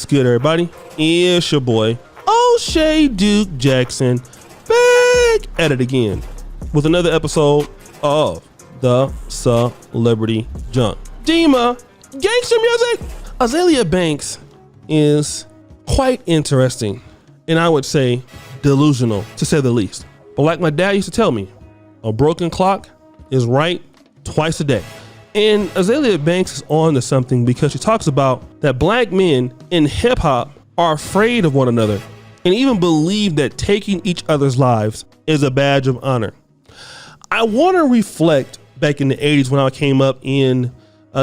What's good, everybody? It's your boy, O'Shea Duke Jackson, back at it again with another episode of the Celebrity Junk. Dima, gangster music. Azealia Banks is quite interesting, and I would say delusional, to say the least. But like my dad used to tell me, a broken clock is right twice a day. And Azealia Banks is on to something because she talks about that black men in hip hop are afraid of one another and even believe that taking each other's lives is a badge of honor. I want to reflect back in the 80s when I came up in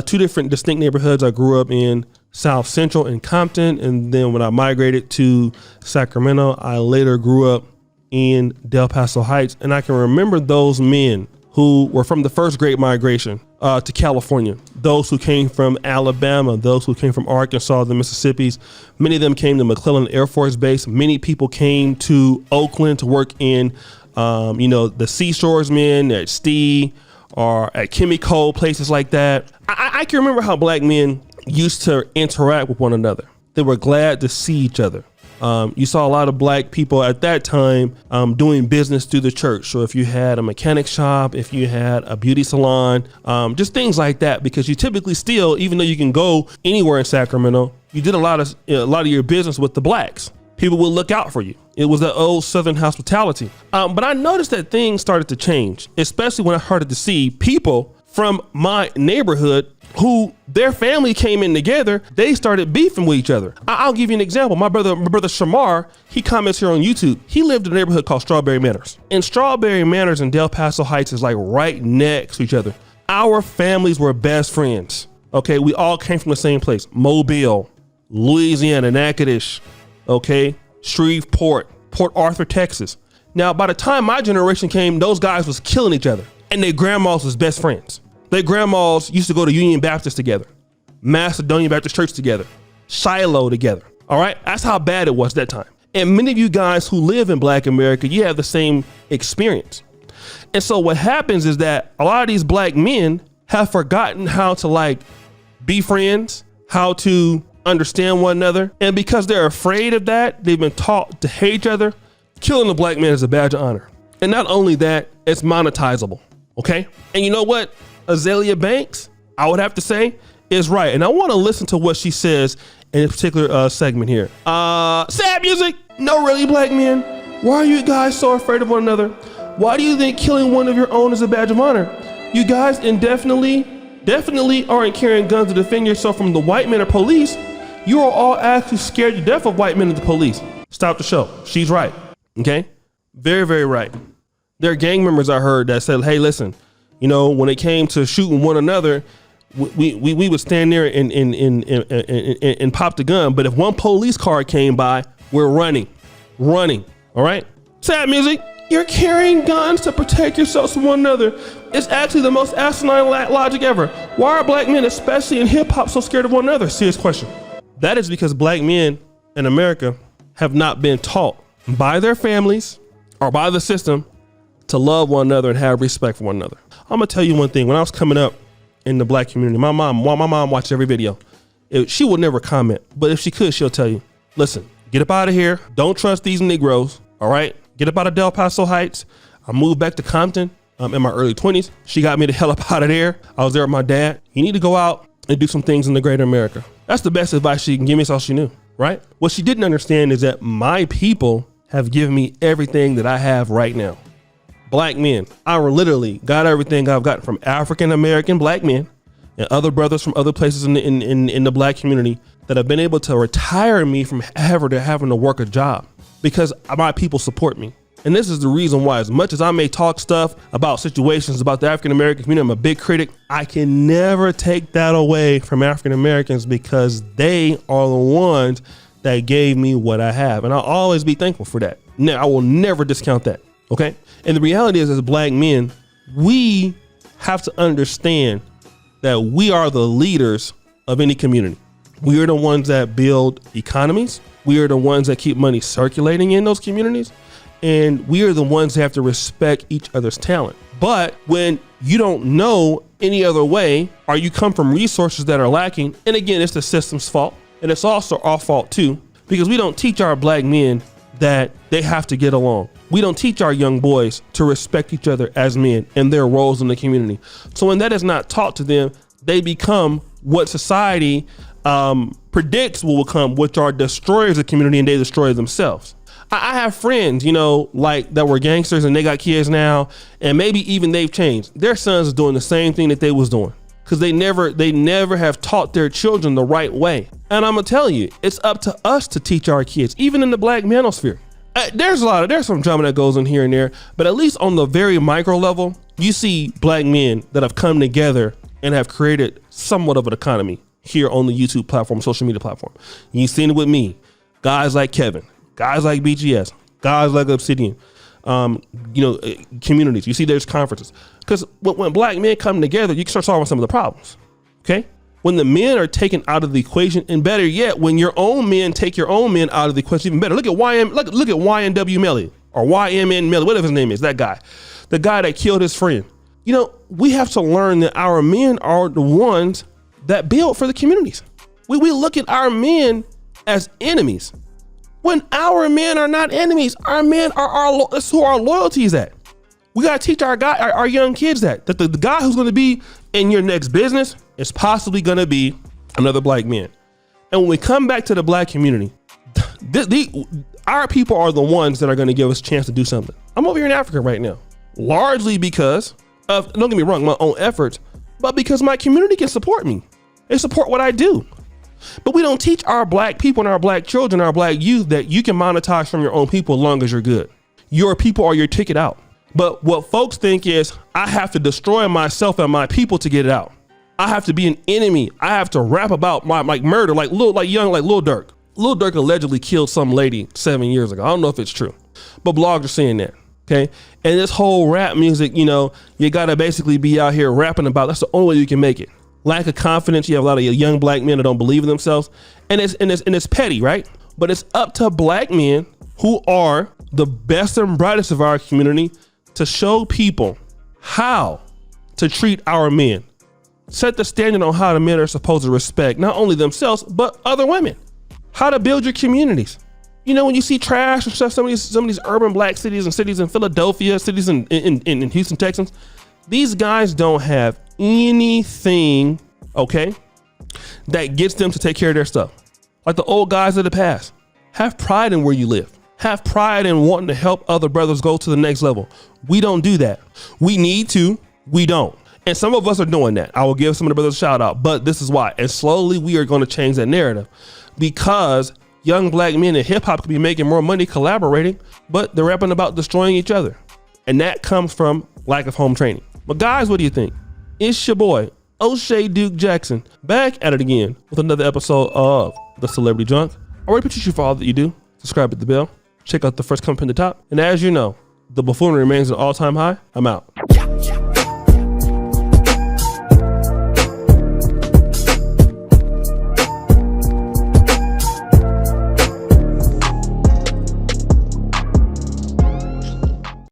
two different distinct neighborhoods. I grew up in South Central in Compton, and then when I migrated to Sacramento, I later grew up in Del Paso Heights. And I can remember those men who were from the first Great Migration to California, those who came from Alabama, those who came from Arkansas, the Mississippis. Many of them came to McClellan Air Force Base. Many people came to Oakland to work in, the seashores men at Stee or at Chemico, places like that. I can remember how black men used to interact with one another. They were glad to see each other. You saw a lot of black people at that time doing business through the church. So if you had a mechanic shop, if you had a beauty salon, just things like that, because you typically still, even though you can go anywhere in Sacramento, you did a lot of your business with the blacks. People would look out for you. It was the old Southern hospitality. But I noticed that things started to change, especially when I started to see people from my neighborhood who their family came in together, they started beefing with each other. I'll give you an example. My brother Shamar, he comments here on YouTube. He lived in a neighborhood called Strawberry Manors. And Strawberry Manors and Del Paso Heights is like right next to each other. Our families were best friends. Okay, we all came from the same place. Mobile, Louisiana, Natchitoches, okay, Shreveport, Port Arthur, Texas. Now, by the time my generation came, those guys was killing each other, and their grandmas was best friends. Their grandmas used to go to Union Baptist together, Macedonian Baptist Church together, Shiloh together. All right, that's how bad it was that time. And many of you guys who live in Black America, you have the same experience. And so what happens is that a lot of these black men have forgotten how to be friends, how to understand one another. And because they're afraid of that, they've been taught to hate each other. Killing a black man is a badge of honor. And not only that, it's monetizable. Okay. And you know what? Azealia Banks, I would have to say, is right. And I want to listen to what she says in a particular segment here. Sad music. No, really, black men. Why are you guys so afraid of one another? Why do you think killing one of your own is a badge of honor? You guys definitely aren't carrying guns to defend yourself from the white men or police. You are all actually scared to death of white men and the police. Stop the show. She's right. Okay. Very, very right. There are gang members I heard that said, hey, listen, when it came to shooting one another, we would stand there and pop the gun. But if one police car came by, we're running. All right. Sad music. You're carrying guns to protect yourselves from one another. It's actually the most asinine logic ever. Why are black men, especially in hip hop, so scared of one another? Serious question. That is because black men in America have not been taught by their families or by the system to love one another and have respect for one another. I'm gonna tell you one thing. When I was coming up in the black community, my mom watched every video. She would never comment, but if she could, she'll tell you, listen, get up out of here. Don't trust these Negroes. All right. Get up out of Del Paso Heights. I moved back to Compton in my early 20s. She got me the hell up out of there. I was there with my dad. You need to go out and do some things in the greater America. That's the best advice she can give me. That's all she knew, right? What she didn't understand is that my people have given me everything that I have right now. Black men. I literally got everything I've gotten from African-American black men and other brothers from other places in the black community that have been able to retire me from having to work a job because my people support me. And this is the reason why, as much as I may talk stuff about situations about the African-American community, I'm a big critic. I can never take that away from African-Americans because they are the ones that gave me what I have. And I'll always be thankful for that. I will never discount that. Okay. And the reality is, as black men, we have to understand that we are the leaders of any community. We are the ones that build economies. We are the ones that keep money circulating in those communities. And we are the ones that have to respect each other's talent. But when you don't know any other way, or you come from resources that are lacking, and again, it's the system's fault. And it's also our fault too, because we don't teach our black men that they have to get along. We don't teach our young boys to respect each other as men and their roles in the community. So when that is not taught to them, they become what society predicts will become, which are destroyers of the community, and they destroy themselves. I have friends, you know, like that were gangsters and they got kids now, and maybe even they've changed. Their sons are doing the same thing that they was doing because they never have taught their children the right way. And I'm gonna tell you, it's up to us to teach our kids, even in the black manosphere. There's some drama that goes on here and there, but at least on the very micro level, you see black men that have come together and have created somewhat of an economy here on the YouTube platform, social media platform. You've seen it with me, guys like Kevin, guys like BGS, guys like Obsidian, communities. You see there's conferences. Because when black men come together, you can start solving some of the problems, okay? When the men are taken out of the equation, and better yet, when your own men take your own men out of the equation, even better. Look at YNW Melly, or YMN Melly, whatever his name is, that guy. The guy that killed his friend. You know, we have to learn that our men are the ones that build for the communities. We look at our men as enemies, when our men are not enemies. Our men are that's who our loyalty is at. We gotta teach our young kids that the guy who's gonna be in your next business is possibly gonna be another black man. And when we come back to the black community, our people are the ones that are gonna give us a chance to do something. I'm over here in Africa right now, largely because of, don't get me wrong, my own efforts, but because my community can support me. They support what I do. But we don't teach our black people and our black children, our black youth, that you can monetize from your own people as long as you're good. Your people are your ticket out. But what folks think is, I have to destroy myself and my people to get it out. I have to be an enemy. I have to rap about my murder, like Lil Durk. Lil Durk allegedly killed some lady 7 years ago. I don't know if it's true, but blogs are saying that. Okay. And this whole rap music, you know, you got to basically be out here rapping about, that's the only way you can make it. Lack of confidence. You have a lot of young black men that don't believe in themselves, and it's petty, right? But it's up to black men who are the best and brightest of our community to show people how to treat our men. Set the standard on how the men are supposed to respect not only themselves, but other women. How to build your communities. You know, when you see trash and stuff, some of these urban black cities and cities in Philadelphia, cities in Houston, Texas, these guys don't have anything, okay, that gets them to take care of their stuff. Like the old guys of the past. Have pride in where you live. Have pride in wanting to help other brothers go to the next level. We don't do that. We need to, we don't. And some of us are doing that. I will give some of the brothers a shout out, but this is why. And slowly we are going to change that narrative, because young black men in hip hop could be making more money collaborating, but they're rapping about destroying each other. And that comes from lack of home training. But guys, what do you think? It's your boy, O'Shea Duke Jackson, back at it again with another episode of The Celebrity Junk. I already appreciate you for all that you do. Subscribe, hit the bell, check out the first comment at the top. And as you know, the buffoonery remains an all-time high. I'm out.